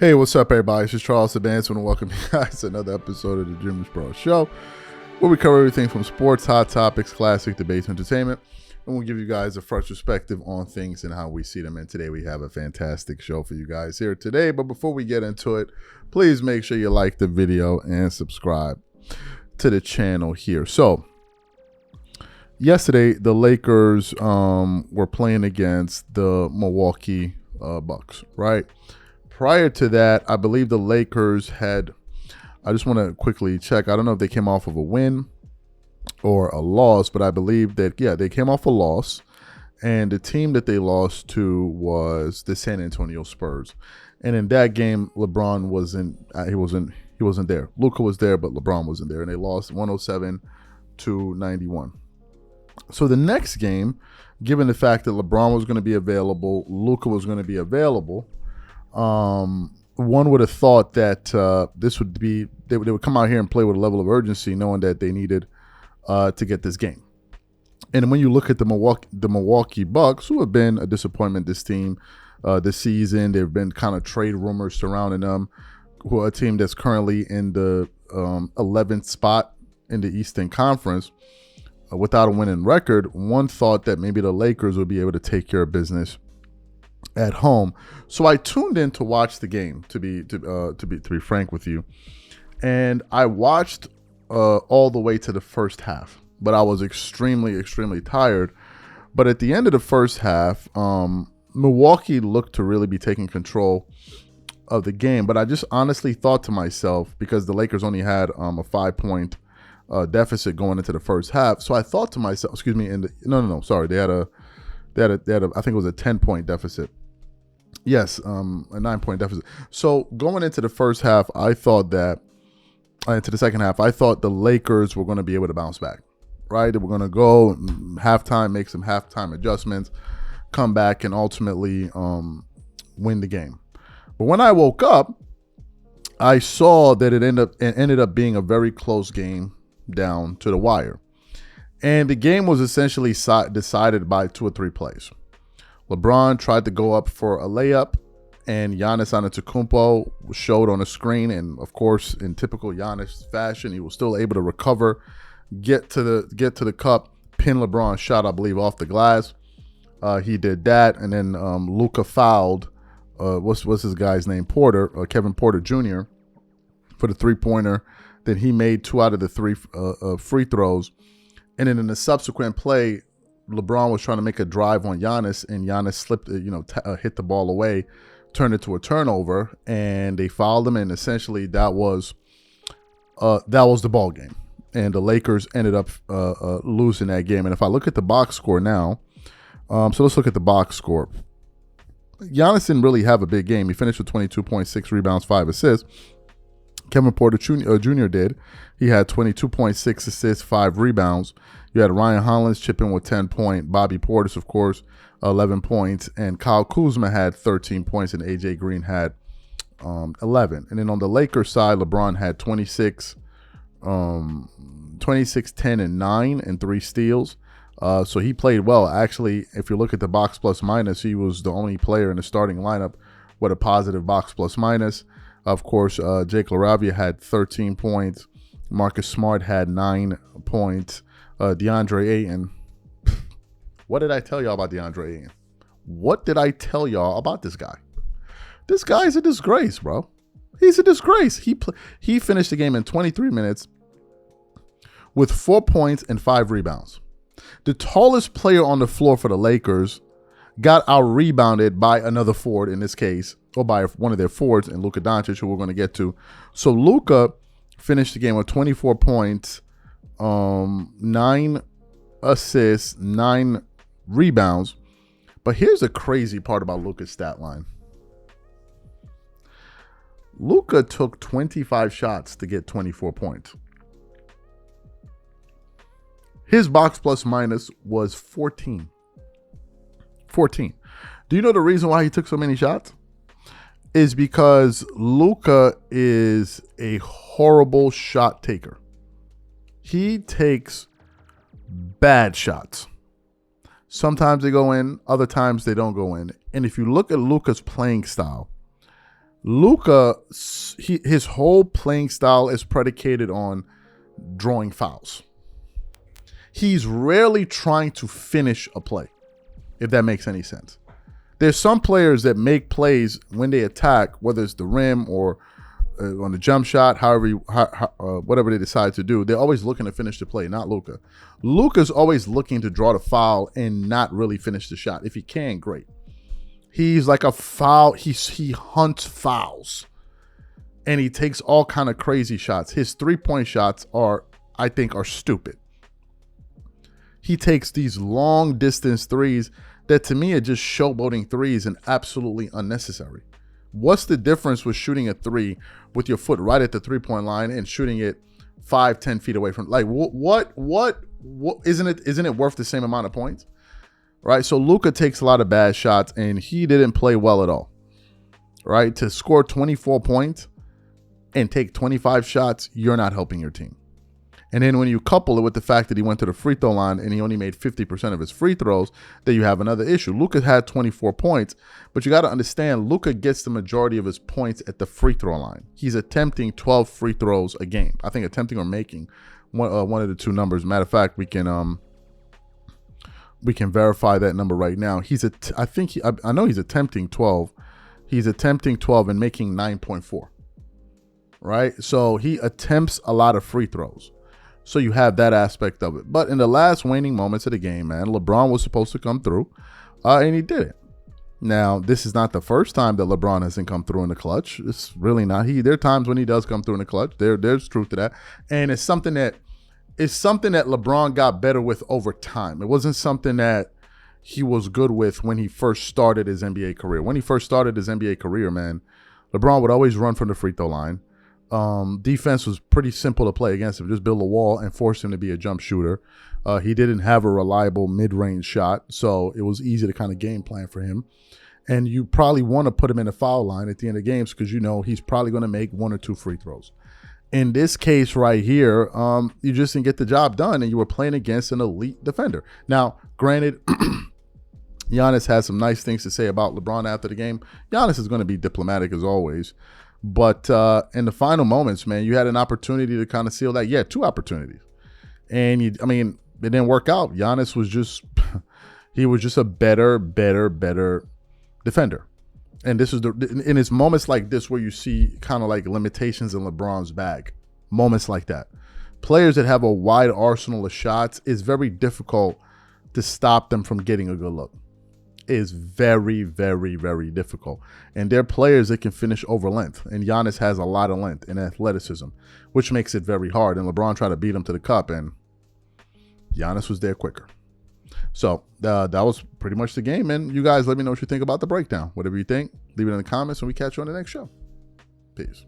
Hey, what's up, everybody? It's just Charles Advance, and welcome you guys to another episode of the DREAMERSPRO show, where we cover everything from sports, hot topics, classic debates, entertainment, and we'll give you guys a fresh perspective on things and how we see them. And today we have a fantastic show for you guys here today. But before we get into it, please make sure you like the video and subscribe to the channel here. So, yesterday the Lakers were playing against the Milwaukee Bucks, right? Prior to that, I believe the Lakers had, I just want to quickly check. I don't know if they came off of a win or a loss, but I believe that, yeah, they came off a loss. And the team that they lost to was the San Antonio Spurs. And in that game, LeBron wasn't there. Luka was there, but LeBron wasn't there. And they lost 107-91. So the next game, given the fact that LeBron was going to be available, Luka was going to be available, one would have thought that this would be they would come out here and play with a level of urgency, knowing that they needed to get this game. And when you look at the Milwaukee Bucks, who have been a disappointment this season, there have been kind of trade rumors surrounding them, who are a team that's currently in the 11th spot in the Eastern Conference without a winning record. One thought that maybe the Lakers would be able to take care of business at home. So I tuned in to watch the game, to be frank with you, and I watched all the way to the first half, but I was extremely tired. But at the end of the first half, Milwaukee looked to really be taking control of the game. But I just honestly thought to myself, because the Lakers only had a 5-point deficit going into the first half, so I thought to myself, they had a I think it was a 10-point deficit. Yes, a 9-point deficit. So going into the first half, I thought that into the second half, I thought the Lakers were going to be able to bounce back, right? They were going to go halftime, make some halftime adjustments, come back, and ultimately win the game. But when I woke up, I saw that it ended up being a very close game down to the wire. And the game was essentially decided by 2 or 3 plays. LeBron tried to go up for a layup, and Giannis Antetokounmpo showed on the screen. And of course, in typical Giannis fashion, he was still able to recover, get to the cup, pin LeBron's shot, I believe, off the glass. He did that, and then Luka fouled. What's his guy's name? Kevin Porter Jr. for the 3-pointer. Then he made 2 out of the 3 free throws. And then in the subsequent play, LeBron was trying to make a drive on Giannis, and Giannis slipped, hit the ball away, turned it to a turnover, and they fouled him. And essentially, that was the ball game, and the Lakers ended up losing that game. And if I look at the box score now, so let's look at the box score. Giannis didn't really have a big game. He finished with 22.6 rebounds, 5 assists. Kevin Porter Jr. did. He had 22.6 assists, 5 rebounds. You had Ryan Hollins chip in with 10 points. Bobby Portis, of course, 11 points. And Kyle Kuzma had 13 points, and A.J. Green had 11. And then on the Lakers side, LeBron had 26, 10, and 9, and 3 steals. So he played well. Actually, if you look at the box plus minus, he was the only player in the starting lineup with a positive box plus minus. Of course, Jake LaRavia had 13 points. Marcus Smart had 9 points. DeAndre Ayton. What did I tell y'all about DeAndre Ayton? What did I tell y'all about this guy? This guy's a disgrace, bro. He's a disgrace. He finished the game in 23 minutes with 4 points and 5 rebounds. The tallest player on the floor for the Lakers got out-rebounded by another forward in this case, or by one of their forwards, and Luka Doncic, who we're going to get to. So Luka finished the game with 24 points, 9 assists, 9 rebounds. But here's the crazy part about Luka's stat line. Luka took 25 shots to get 24 points. His box plus minus was 14. 14. Do you know the reason why he took so many shots? Is because Luka is a horrible shot taker. He takes bad shots. Sometimes they go in, other times they don't go in. And if you look at Luka's playing style, Luka, his whole playing style is predicated on drawing fouls. He's rarely trying to finish a play, if that makes any sense. There's some players that make plays when they attack, whether it's the rim or on the jump shot, whatever they decide to do. They're always looking to finish the play, not Luka. Luka's always looking to draw the foul and not really finish the shot. If he can, great. He's like a foul. He hunts fouls, and he takes all kind of crazy shots. His 3-point shots I think, are stupid. He takes these long distance threes that to me are just showboating threes and absolutely unnecessary. What's the difference with shooting a three with your foot right at the 3-point line and shooting it 5-10 feet away from, like, what isn't it worth the same amount of points? Right? So Luka takes a lot of bad shots and he didn't play well at all. Right? To score 24 points and take 25 shots, you're not helping your team. And then when you couple it with the fact that he went to the free throw line and he only made 50% of his free throws, then you have another issue. Luka had 24 points, but you got to understand, Luka gets the majority of his points at the free throw line. He's attempting 12 free throws a game. I think attempting or making one of the two numbers. Matter of fact, we can verify that number right now. I know he's attempting 12. He's attempting 12 and making 9.4. Right? So he attempts a lot of free throws. So you have that aspect of it. But in the last waning moments of the game, man, LeBron was supposed to come through, and he did it. Now, this is not the first time that LeBron hasn't come through in the clutch. It's really not. There are times when he does come through in the clutch. There's truth to that. And it's something that LeBron got better with over time. It wasn't something that he was good with when he first started his NBA career. When he first started his NBA career, man, LeBron would always run from the free throw line. Defense was pretty simple to play against him. Just build a wall and force him to be a jump shooter. He didn't have a reliable mid-range shot, so it was easy to kind of game plan for him. And you probably want to put him in the foul line at the end of games because you know he's probably going to make 1 or 2 free throws. In this case right here, you just didn't get the job done, and you were playing against an elite defender. Now, granted, Giannis has some nice things to say about LeBron after the game. Giannis is going to be diplomatic as always. But in the final moments, man, you had an opportunity to kind of seal that. Yeah, 2 opportunities. And, it didn't work out. Giannis was just a better defender. And this is in it's moments like this where you see kind of like limitations in LeBron's bag. Moments like that. Players that have a wide arsenal of shots, it's very difficult to stop them from getting a good look. Is very, very, very difficult. And they're players that can finish over length. And Giannis has a lot of length and athleticism, which makes it very hard. And LeBron tried to beat him to the cup, and Giannis was there quicker. So that was pretty much the game. And you guys let me know what you think about the breakdown. Whatever you think, leave it in the comments, and we catch you on the next show. Peace.